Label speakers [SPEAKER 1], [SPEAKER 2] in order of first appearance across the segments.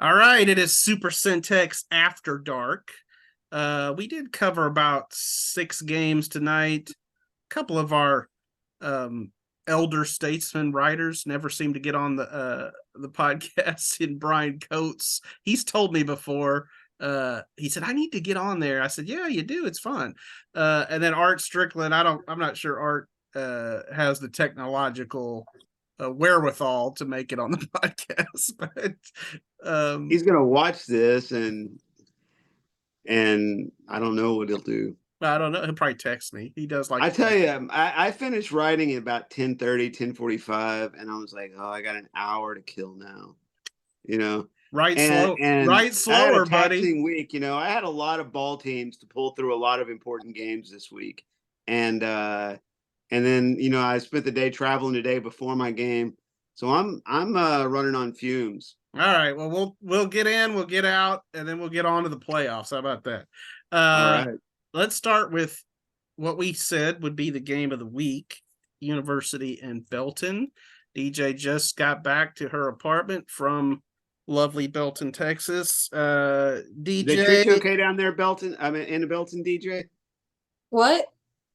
[SPEAKER 1] All right, it is Super Centex After Dark. We did cover about 6 games tonight. A couple of our um, elder statesman writers never seem to get on the podcast. In Brian Coates, he's told me before. He said I need to get on there. I said, yeah, you do. It's fun. And then Art Strickland. I'm not sure Art has the technological wherewithal to make it on the podcast, but
[SPEAKER 2] he's gonna watch this and I don't know what he'll do.
[SPEAKER 1] I don't know. He'll probably text me. He does like.
[SPEAKER 2] I tell you, I finished writing at about 10:30, 10:45, and I was like, oh, I got an hour to kill now.
[SPEAKER 1] Write
[SPEAKER 2] and
[SPEAKER 1] slower,
[SPEAKER 2] I had a
[SPEAKER 1] buddy.
[SPEAKER 2] week. I had a lot of ball teams to pull through a lot of important games this week, and then I spent the day traveling today before my game, so I'm running on fumes.
[SPEAKER 1] All right. Well, we'll get in, we'll get out, and then we'll get on to the playoffs. How about that?
[SPEAKER 2] All right.
[SPEAKER 1] Let's start with what we said would be the game of the week: University and Belton. DJ just got back to her apartment from lovely Belton, Texas. DJ,
[SPEAKER 2] they treat you okay down there, Belton? I mean, in Belton, DJ.
[SPEAKER 3] What?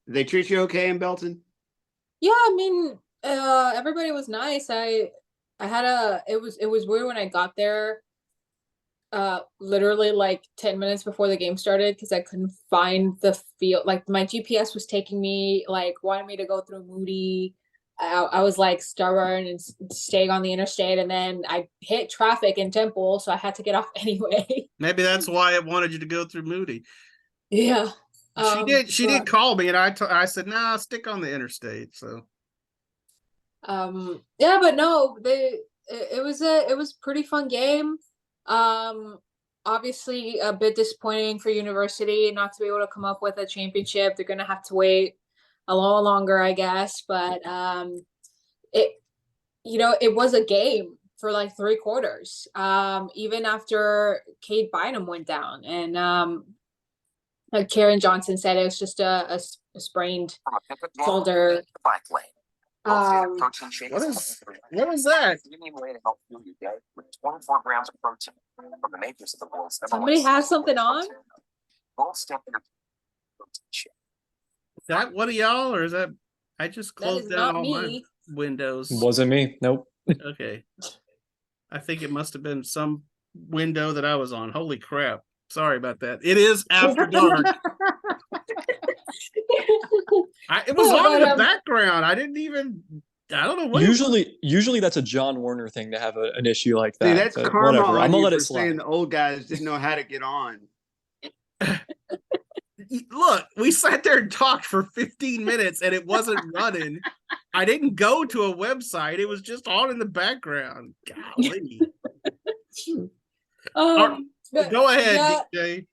[SPEAKER 2] They treat you okay in Belton?
[SPEAKER 3] Yeah, I mean, everybody was nice. I had it was weird when I got there, literally like 10 minutes before the game started, because I couldn't find the field. Like, my GPS was taking me, like, wanted me to go through Moody. I was like stubborn and staying on the interstate, and then I hit traffic in Temple, so I had to get off anyway.
[SPEAKER 1] Maybe that's why it wanted you to go through Moody.
[SPEAKER 3] Yeah.
[SPEAKER 1] She did call me, and I said, nah, stick on the interstate. So
[SPEAKER 3] yeah, but no, it was a pretty fun game. Obviously a bit disappointing for University not to be able to come up with a championship. They're gonna have to wait a little longer, I guess, but it was a game for like 3 quarters, even after Cade Bynum went down, and like Karen Johnson said, it was just a sprained shoulder.
[SPEAKER 1] What is that?
[SPEAKER 3] Somebody has something on?
[SPEAKER 1] Is that one of y'all, or is that I just closed down all my windows?
[SPEAKER 4] Wasn't me. Nope.
[SPEAKER 1] Okay. I think it must have been some window that I was on. Holy crap. Sorry about that. It is After Dark. It was on in the background. I don't know what.
[SPEAKER 4] Usually that's a John Warner thing to have an issue like that.
[SPEAKER 2] See, that's karma.
[SPEAKER 4] Whatever. I'm gonna let it
[SPEAKER 2] slide. Saying the old guys didn't know how to get on.
[SPEAKER 1] Look, we sat there and talked for 15 minutes and it wasn't running. I didn't go to a website. It was just on in the background. Golly. Go ahead, yeah, DJ.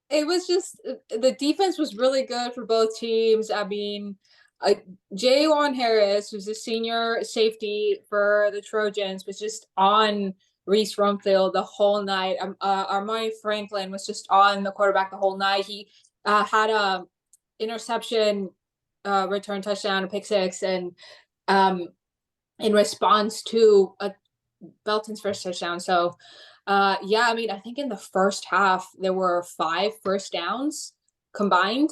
[SPEAKER 3] It was just, the defense was really good for both teams. I mean, Jaywon Harris, who's a senior safety for the Trojans, was just on Reese Rumfield the whole night. Armani Franklin was just on the quarterback the whole night. He had a interception, return touchdown, a pick six, and in response to Belton's first touchdown. So yeah, I mean, I think in the first half there were 5 first downs combined.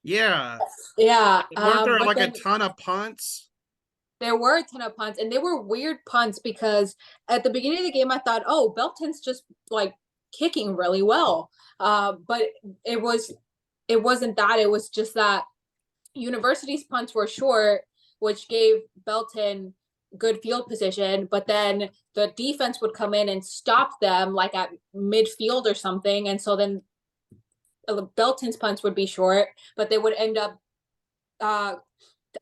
[SPEAKER 1] Yeah.
[SPEAKER 3] Weren't
[SPEAKER 1] there like a ton of punts?
[SPEAKER 3] There were a ton of punts, and they were weird punts because at the beginning of the game I thought, oh, Belton's just like kicking really well, but it wasn't that. It was just that University's punts were short, which gave Belton good field position, but then the defense would come in and stop them like at midfield or something, and so then Belton's punts would be short, but they would end up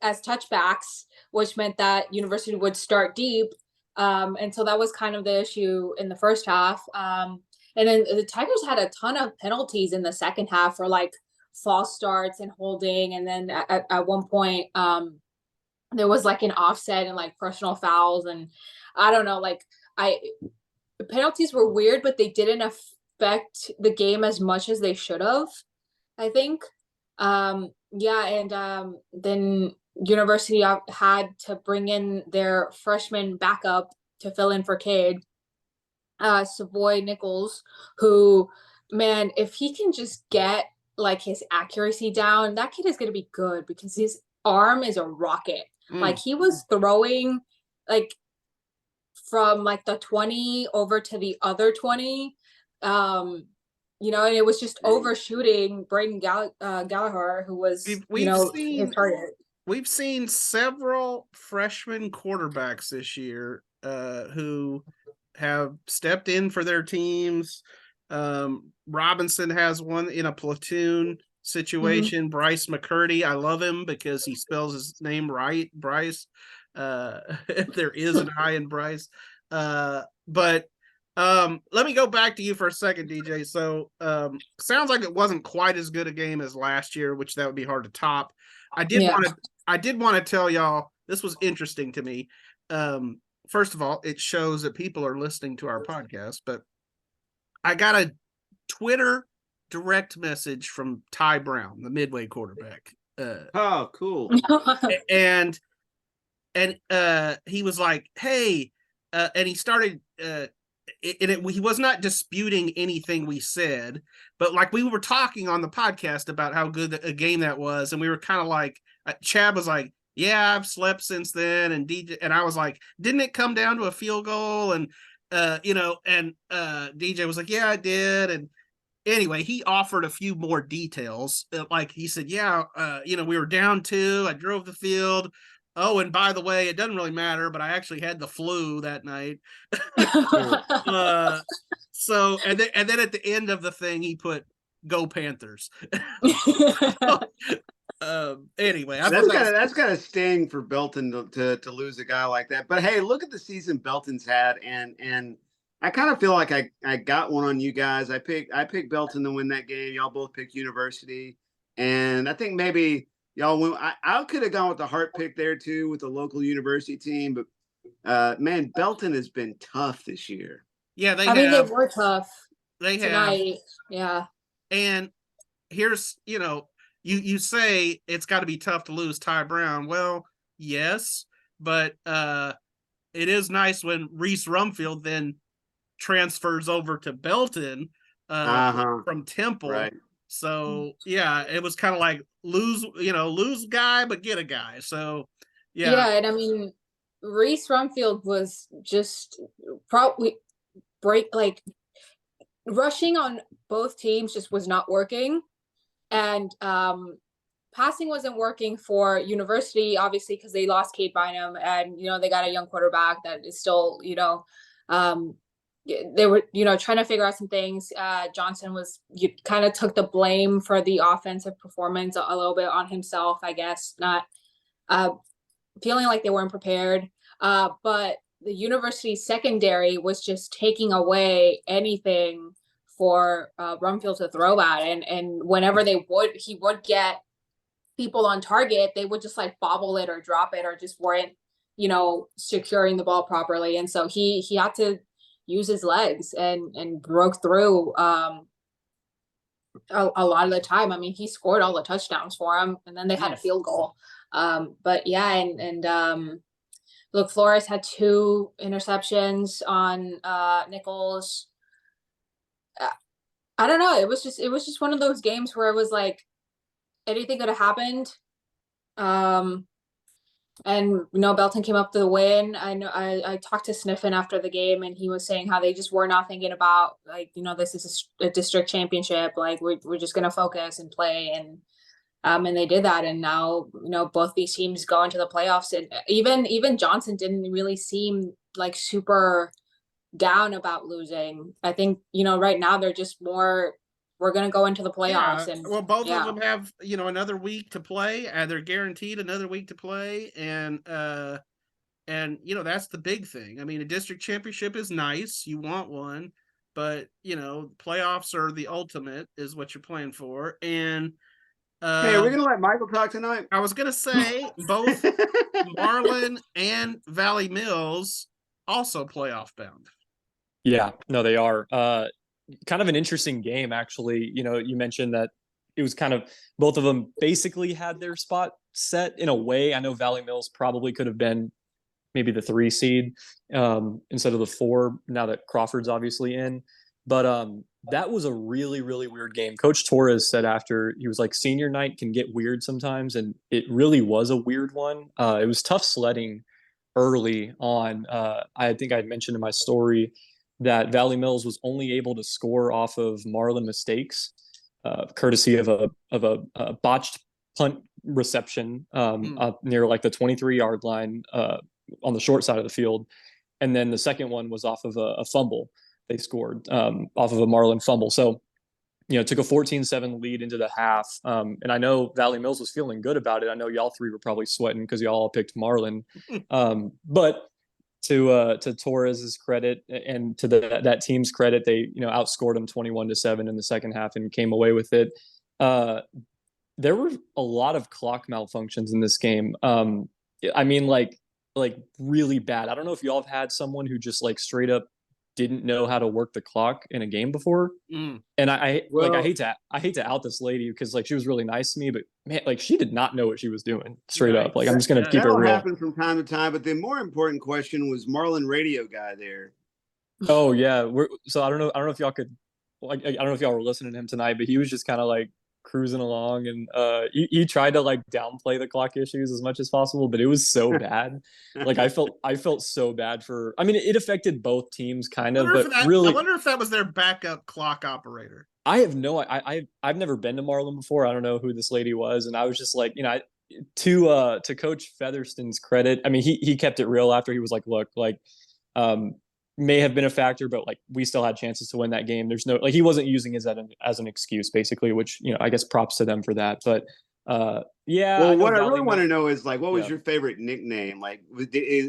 [SPEAKER 3] as touchbacks, which meant that University would start deep, and so that was kind of the issue in the first half. And then the Tigers had a ton of penalties in the second half for like false starts and holding, and then at one point there was like an offset and like personal fouls, and I don't know, like the penalties were weird, but they didn't affect the game as much as they should have, I think. Yeah, and then University had to bring in their freshman backup to fill in for Cade. Savoy Nichols, who, man, if he can just get like his accuracy down, that kid is going to be good because his arm is a rocket. Like he was throwing like from like the 20 over to the other 20. You know, and it was just overshooting Braden Gallagher, who was,
[SPEAKER 1] We've
[SPEAKER 3] his target.
[SPEAKER 1] We've seen several freshman quarterbacks this year who have stepped in for their teams. Robinson has one in a platoon situation. Bryce McCurdy, I love him because he spells his name right, Bryce. There is an I in Bryce. But let me go back to you for a second, DJ. So sounds like it wasn't quite as good a game as last year, which that would be hard to top. I did want to tell y'all, this was interesting to me. First of all, it shows that people are listening to our podcast, but I got a Twitter direct message from Ty Brown, the Midway quarterback.
[SPEAKER 2] Oh, cool.
[SPEAKER 1] And he was like, hey, and he started, he was not disputing anything we said, but like we were talking on the podcast about how good a game that was. And we were kind of like, Chad was like, yeah, I've slept since then. And DJ, and I was like, didn't it come down to a field goal? And, DJ was like, yeah, I did. And anyway, he offered a few more details. Like he said, yeah, we were down 2. I drove the field. Oh, and by the way, it doesn't really matter, but I actually had the flu that night. So, and then at the end of the thing, he put "Go Panthers." Anyway,
[SPEAKER 2] that's gotta sting for Belton to lose a guy like that. But hey, look at the season Belton's had, and I kind of feel like I got one on you guys. I picked Belton to win that game. Y'all both picked University, and I think maybe y'all went. I could have gone with the heart pick there too with the local University team, but man, Belton has been tough this year.
[SPEAKER 1] Yeah, they
[SPEAKER 3] were tough.
[SPEAKER 1] They
[SPEAKER 3] tonight.
[SPEAKER 1] have,
[SPEAKER 3] yeah.
[SPEAKER 1] And here's you say it's got to be tough to lose Ty Brown. Well, yes, but it is nice when Reese Rumfield then transfers over to Belton from Temple.
[SPEAKER 2] Right.
[SPEAKER 1] So yeah, it was kind of like lose guy but get a guy. So yeah,
[SPEAKER 3] and I mean Reese Rumfield was just probably rushing on both teams just was not working, and passing wasn't working for University, obviously, because they lost Kate Bynum, and they got a young quarterback that is still they were trying to figure out some things. Johnson kind of took the blame for the offensive performance a little bit on himself, I guess, not feeling like they weren't prepared, but the University secondary was just taking away anything for Rumfield to throw at, and whenever he would get people on target, they would just like bobble it or drop it or just weren't securing the ball properly, and so he had to use his legs and broke through a lot of the time. I mean, he scored all the touchdowns for him, and then they had a field goal. But yeah, and look, Flores had 2 interceptions on Nichols. I don't know. It was just one of those games where it was like anything could have happened. And Belton came up to the win. I know I talked to Sniffen after the game, and he was saying how they just were not thinking about this is a district championship. Like we're just gonna focus and play, and they did that. And now both these teams go into the playoffs, and even Johnson didn't really seem like super down about losing. I think right now they're just more, we're going to go into the playoffs.
[SPEAKER 1] And well, both of them have another week to play, and they're guaranteed another week to play, and that's the big thing. I mean, a district championship is nice, you want one, but playoffs are the ultimate, is what you're playing for. And
[SPEAKER 2] hey, are we gonna let Michael talk tonight?
[SPEAKER 1] I was gonna say both Marlin and Valley Mills also playoff bound.
[SPEAKER 4] Yeah, no, they are. Kind of an interesting game, actually. You mentioned that it was kind of both of them basically had their spot set in a way. I know Valley Mills probably could have been maybe the 3 seed instead of the 4 now that Crawford's obviously in. But that was a really, really weird game. Coach Torres said after, he was like, senior night can get weird sometimes, and it really was a weird one. It was tough sledding early on. I think I mentioned in my story that Valley Mills was only able to score off of Marlin mistakes, courtesy of a botched punt reception near like the 23-yard line on the short side of the field. And then the second one was off of a fumble. They scored off of a Marlin fumble. So, took a 14-7 lead into the half. And I know Valley Mills was feeling good about it. I know y'all 3 were probably sweating because y'all all picked Marlin. But to Torres's credit and to that team's credit, they outscored them 21-7 in the second half and came away with it. There were a lot of clock malfunctions in this game. I mean, like really bad. I don't know if y'all have had someone who just like straight up didn't know how to work the clock in a game before. And I hate to out this lady because like she was really nice to me, but man, like she did not know what she was doing straight up. Like I'm just gonna keep it
[SPEAKER 2] That'll
[SPEAKER 4] real.
[SPEAKER 2] happen from time to time, but the more important question was Marlin radio guy there.
[SPEAKER 4] Oh yeah, so I don't know if y'all could, like, I don't know if y'all were listening to him tonight, but he was just kind of like cruising along, and he tried to like downplay the clock issues as much as possible, but it was so bad. Like I felt so bad for. I mean, it affected both teams kind of, but really,
[SPEAKER 1] I wonder if that was their backup clock operator.
[SPEAKER 4] I have no. I've never been to Marlin before. I don't know who this lady was, and I was just like, to Coach Featherston's credit, I mean, he kept it real after. He was like, look, like, may have been a factor, but like we still had chances to win that game. There's no, like, he wasn't using it as an excuse, basically, which, I guess props to them for that. But yeah.
[SPEAKER 2] Well, what I really want to know is like, what was your favorite nickname? Like,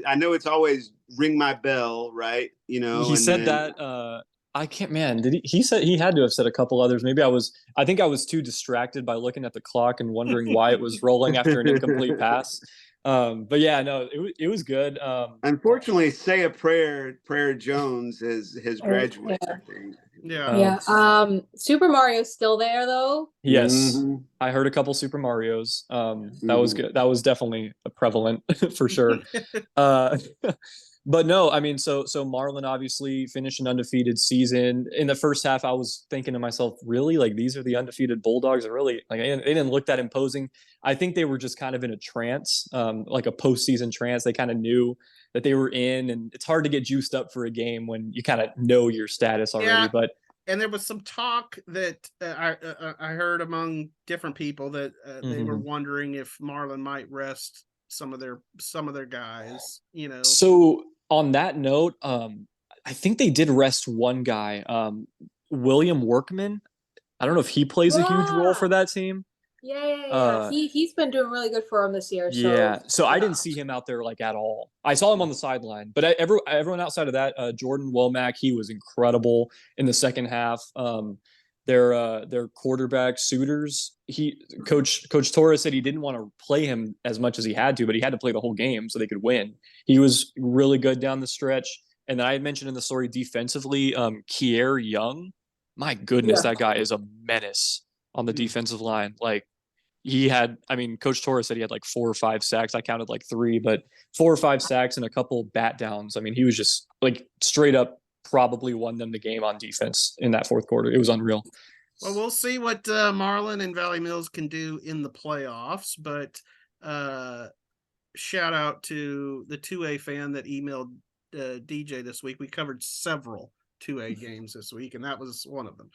[SPEAKER 2] I know it's always ring my bell, right?
[SPEAKER 4] He said that. I can't, man. He said he had to have said a couple others. Maybe I think I was too distracted by looking at the clock and wondering why it was rolling after an incomplete pass. But yeah, no, it was good.
[SPEAKER 2] Unfortunately, Say a Prayer Jones has graduated.
[SPEAKER 1] Yeah.
[SPEAKER 3] Super Mario's still there though.
[SPEAKER 4] Yes. I heard a couple Super Marios. That was good. That was definitely prevalent for sure. But no, I mean, so Marlin obviously finished an undefeated season. In the first half, I was thinking to myself, really, like, these are the undefeated Bulldogs? And really, like, they didn't look that imposing. I think they were just kind of in a trance, like a postseason trance. They kind of knew that they were in, and it's hard to get juiced up for a game when you kind of know your status already.
[SPEAKER 1] Yeah. And there was some talk that I heard among different people that they were wondering if Marlin might rest some of their guys.
[SPEAKER 4] So on that note, I think they did rest one guy, William Workman. I don't know if he plays a huge role for that team.
[SPEAKER 3] Yeah. He's been doing really good for him this year.
[SPEAKER 4] So I didn't see him out there like at all. I saw him on the sideline, but everyone outside of that, Jordan Womack, he was incredible in the second half. Their quarterback Suitors, Coach Torres said he didn't want to play him as much as he had to, but he had to play the whole game so they could win. He was really good down the stretch. And then I had mentioned in the story defensively, Kier Young. My goodness, that guy is a menace on the defensive line. Like, Coach Torres said he had like 4 or 5 sacks. I counted like 3, but 4 or 5 sacks and a couple bat downs. I mean, he was just like straight up probably won them the game on defense in that fourth quarter. It was unreal.
[SPEAKER 1] Well, we'll see what Marlin and Valley Mills can do in the playoffs, but shout out to the 2A fan that emailed DJ this week. We covered several 2A games this week, and that was one of them.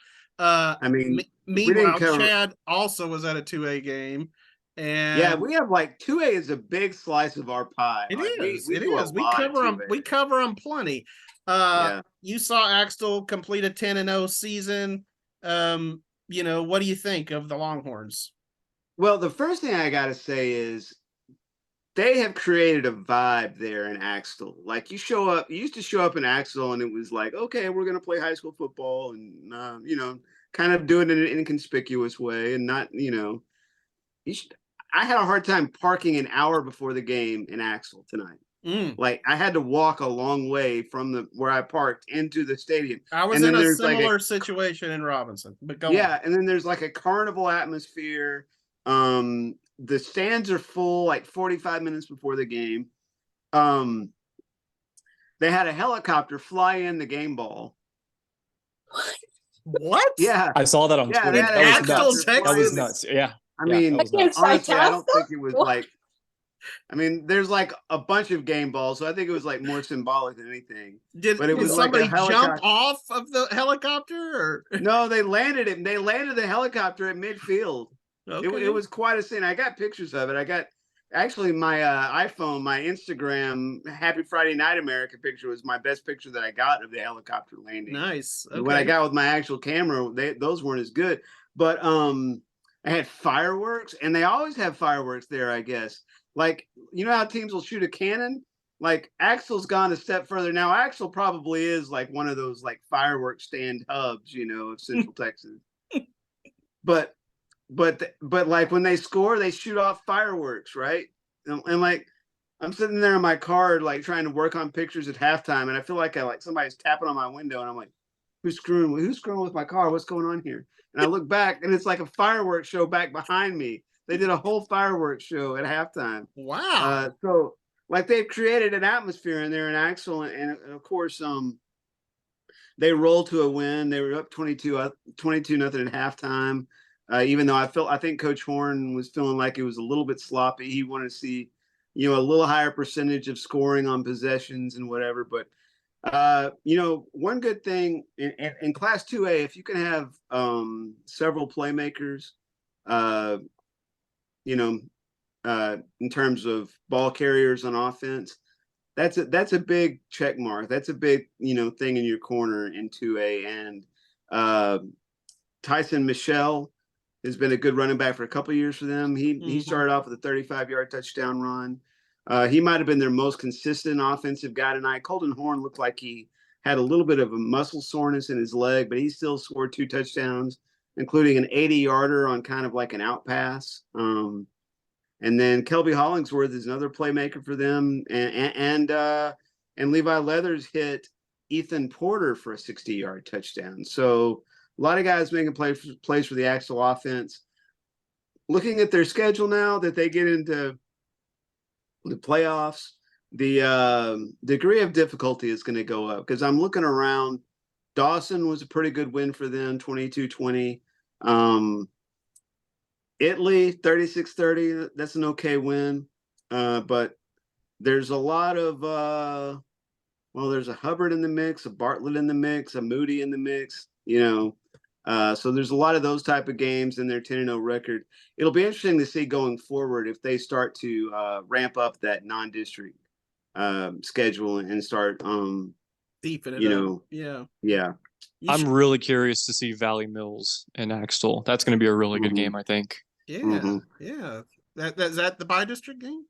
[SPEAKER 1] Meanwhile, Chad also was at a 2A game. And
[SPEAKER 2] we have like 2A is a big slice of our pie.
[SPEAKER 1] It is. We cover them plenty. You saw Axtell complete a 10-0 season. What do you think of the Longhorns?
[SPEAKER 2] Well, the first thing I got to say is they have created a vibe there in Axtell. Like, you used to show up in Axtell and it was like, okay, we're going to play high school football and, kind of do it in an inconspicuous way and not, I had a hard time parking an hour before the game in Axtell tonight. Like, I had to walk a long way from where I parked into the stadium.
[SPEAKER 1] I was in a similar situation in Robinson, but go on.
[SPEAKER 2] And then there's like a carnival atmosphere. The stands are full like 45 minutes before the game. they had a helicopter fly in the game ball.
[SPEAKER 1] What?
[SPEAKER 2] Yeah,
[SPEAKER 4] I saw that on
[SPEAKER 2] yeah,
[SPEAKER 4] Twitter.
[SPEAKER 2] they had
[SPEAKER 4] That
[SPEAKER 2] a
[SPEAKER 4] was
[SPEAKER 1] Axtell,
[SPEAKER 4] nuts.
[SPEAKER 2] helicopter
[SPEAKER 4] That
[SPEAKER 2] fly
[SPEAKER 4] was
[SPEAKER 2] in the-
[SPEAKER 4] nuts. Yeah.
[SPEAKER 2] I
[SPEAKER 4] Yeah,
[SPEAKER 2] mean,
[SPEAKER 4] that was nuts.
[SPEAKER 2] honestly, I don't
[SPEAKER 3] Fantastic.
[SPEAKER 2] think it was like. I mean, there's like a bunch of game balls, so I think it was like more symbolic than anything.
[SPEAKER 1] Did,
[SPEAKER 2] But it
[SPEAKER 1] did
[SPEAKER 2] was like a
[SPEAKER 1] somebody jump
[SPEAKER 2] helicopter.
[SPEAKER 1] off of the helicopter? Or?
[SPEAKER 2] No, they landed it. They landed the helicopter at midfield.
[SPEAKER 1] Okay.
[SPEAKER 2] It was quite a scene. I got pictures of it. I got actually my iPhone, my Instagram Happy Friday Night America picture was my best picture that I got of the helicopter landing.
[SPEAKER 1] Nice. Okay.
[SPEAKER 2] When I got with my actual camera, those weren't as good. But I had fireworks, and they always have fireworks there, I guess. Like, you know how teams will shoot a cannon? Like, Axtell's gone a step further. Now, Axtell probably is like one of those like fireworks stand hubs, you know, of Central Texas. But like when they score, they shoot off fireworks, right? And like I'm sitting there in my car, like trying to work on pictures at halftime, and I feel like somebody's tapping on my window, and I'm like, who's screwing with my car? What's going on here? And I look back, and it's like a fireworks show back behind me. They did a whole fireworks show at halftime.
[SPEAKER 1] Wow.
[SPEAKER 2] So like they've created an atmosphere in there in Axtell, and of course, they rolled to a win. They were up 22 nothing at halftime. Even though I think Coach Horn was feeling like it was a little bit sloppy. He wanted to see, you know, a little higher percentage of scoring on possessions and whatever. But you know, one good thing in Class 2A, if you can have several playmakers, you know, in terms of ball carriers on offense, that's a big check mark. That's a big, you know, thing in your corner in 2A. And Tyson Michelle has been a good running back for a couple of years for them. He started off with a 35-yard touchdown run. He might have been their most consistent offensive guy tonight. Colton Horn looked like he had a little bit of a muscle soreness in his leg, but he still scored 2 touchdowns, including an 80-yarder on kind of like an out pass. And then Kelby Hollingsworth is another playmaker for them. And Levi Leathers hit Ethan Porter for a 60-yard touchdown. So a lot of guys making plays for the Axtell offense. Looking at their schedule now that they get into the playoffs, the degree of difficulty is going to go up, because I'm looking around. Dawson was a pretty good win for them, 22-20. Italy, 36-30. That's an okay win. But there's a lot of, there's a Hubbard in the mix, a Bartlett in the mix, a Moody in the mix, you know. So there's a lot of those type of games in their 10-0 record. It'll be interesting to see going forward if they start to ramp up that non-district schedule and start,
[SPEAKER 1] Beefing it
[SPEAKER 2] you
[SPEAKER 1] up.
[SPEAKER 2] know,
[SPEAKER 1] Yeah.
[SPEAKER 4] I'm really curious to see Valley Mills and Axtell. That's going to be a really good game, I think.
[SPEAKER 1] Yeah. Is that the bi-district game?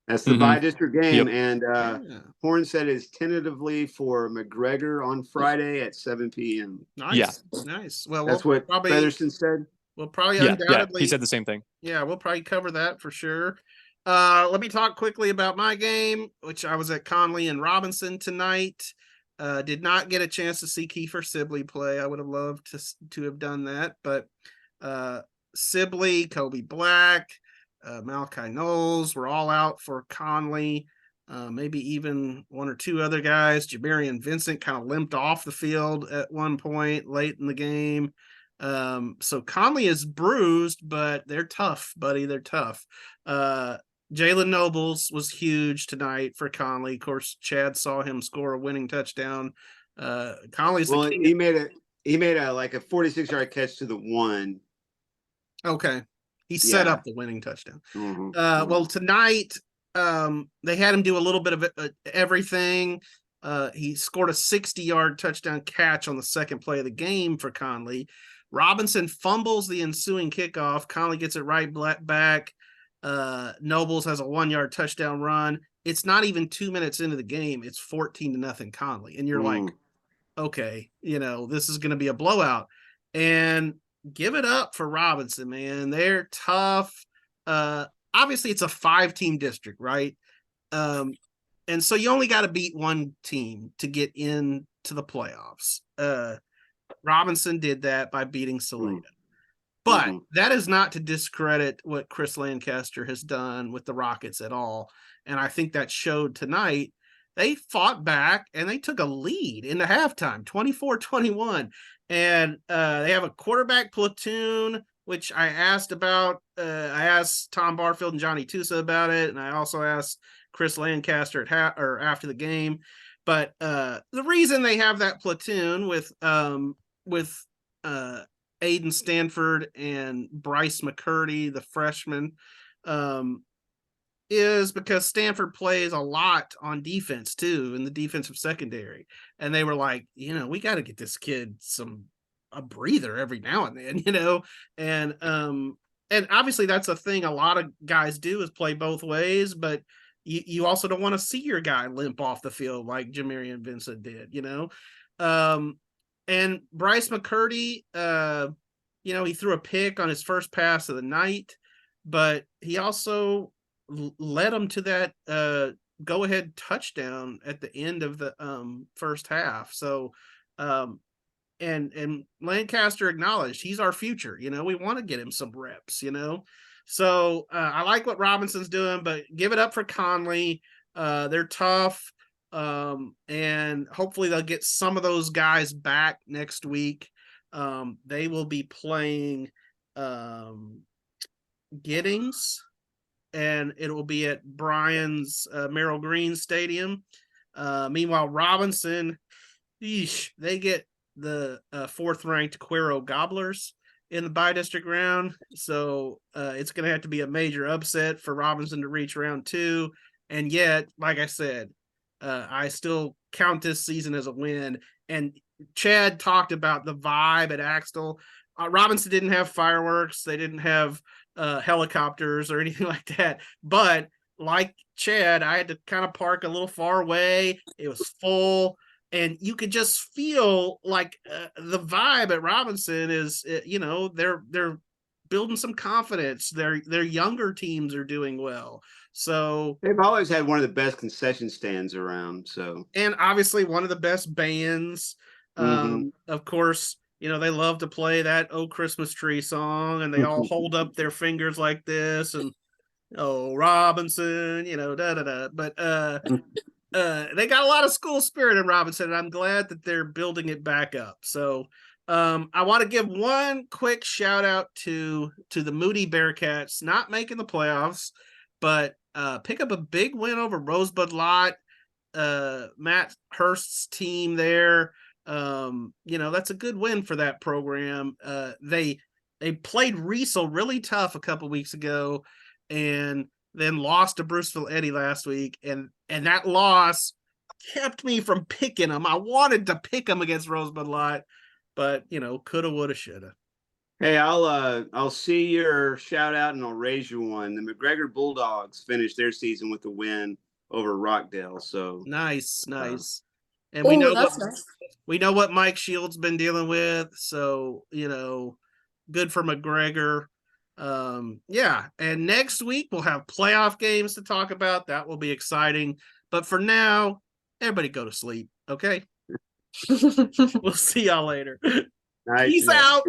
[SPEAKER 2] That's the bi-district game.
[SPEAKER 4] Yep.
[SPEAKER 2] And Horn said it's tentatively for McGregor on Friday at 7 p.m.
[SPEAKER 1] Nice. Nice. Well,
[SPEAKER 2] That's what Featherston said.
[SPEAKER 1] We'll probably
[SPEAKER 4] Yeah,
[SPEAKER 1] undoubtedly.
[SPEAKER 4] he said the same thing.
[SPEAKER 1] Yeah, we'll probably cover that for sure. Let me talk quickly about my game, which I was at Conley and Robinson tonight. Did not get a chance to see Kiefer Sibley play. I would have loved to have done that, but Sibley, Kobe Black, Malachi Knowles were all out for Conley. Maybe even one or two other guys. Jabarian Vincent kind of limped off the field at one point late in the game. So Conley is bruised, but they're tough, buddy. They're tough. Jalen Nobles was huge tonight for Conley. Of course, Chad saw him score a winning touchdown. Conley's the king.
[SPEAKER 2] He made a like a 46-yard catch to the one.
[SPEAKER 1] Okay. He set up the winning touchdown.
[SPEAKER 2] Mm-hmm.
[SPEAKER 1] Well, tonight, they had him do a little bit of everything. He scored a 60-yard touchdown catch on the second play of the game for Conley. Robinson fumbles the ensuing kickoff. Conley gets it right back. Nobles has a 1-yard touchdown run. It's not even 2 minutes into the game. It's 14-0 Conley. And you're like, okay, you know, this is going to be a blowout. And give it up for Robinson, man. They're tough. Obviously, it's a 5-team district, right? And so you only got to beat one team to get into the playoffs. Robinson did that by beating Salida. But that is not to discredit what Chris Lancaster has done with the Rockets at all. And I think that showed tonight. they fought back and they took a lead in the halftime, 24-21. And they have a quarterback platoon, which I asked about. I asked Tom Barfield and Johnny Tusa about it, and I also asked Chris Lancaster after the game. But the reason they have that platoon with Aiden Stanford and Bryce McCurdy, the freshman, is because Stanford plays a lot on defense too, in the defensive secondary. And they were like, we got to get this kid a breather every now and then, and obviously that's a thing a lot of guys do, is play both ways, but you also don't want to see your guy limp off the field like Jamarian Vincent did, and Bryce McCurdy, he threw a pick on his first pass of the night, but he also led him to that go-ahead touchdown at the end of the first half. So, and Lancaster acknowledged he's our future. We want to get him some reps. So I like what Robinson's doing, but give it up for Conley. They're tough, and hopefully they'll get some of those guys back next week. They will be playing Giddings, and it will be at Brian's Merrill Green Stadium. Meanwhile, Robinson, they get the fourth-ranked Cuero Gobblers in the bi-district round. So it's going to have to be a major upset for Robinson to reach round 2. And yet, like I said, I still count this season as a win. And Chad talked about the vibe at Axtell. Robinson didn't have fireworks. They didn't have helicopters or anything like that. But like Chad, I had to kind of park a little far away. It was full. And you could just feel like the vibe at Robinson is, they're building some confidence. Their younger teams are doing well. So
[SPEAKER 2] they've always had one of the best concession stands around. So,
[SPEAKER 1] and obviously one of the best bands. Of course, they love to play that "Oh Christmas Tree" song, and they all hold up their fingers like this, and "Oh Robinson," da da da. But they got a lot of school spirit in Robinson, and I'm glad that they're building it back up. So I want to give one quick shout out to the Moody Bearcats, not making the playoffs, but pick up a big win over Rosebud Lot. Matt Hurst's team there. That's a good win for that program. They played Riesel really tough a couple weeks ago, and then lost to Bruceville Eddy last week, and that loss kept me from picking them. I wanted to pick them against Rosebud Lot, but coulda, woulda, shoulda.
[SPEAKER 2] Hey, I'll see your shout out and I'll raise you one. The McGregor Bulldogs finished their season with a win over Rockdale. So
[SPEAKER 1] nice. And
[SPEAKER 3] Ooh,
[SPEAKER 1] we know
[SPEAKER 3] nice.
[SPEAKER 1] We know what Mike Shields been dealing with. So, good for McGregor. And next week we'll have playoff games to talk about. That will be exciting. But for now, everybody go to sleep. Okay. We'll see y'all later.
[SPEAKER 2] nice.
[SPEAKER 1] Peace out.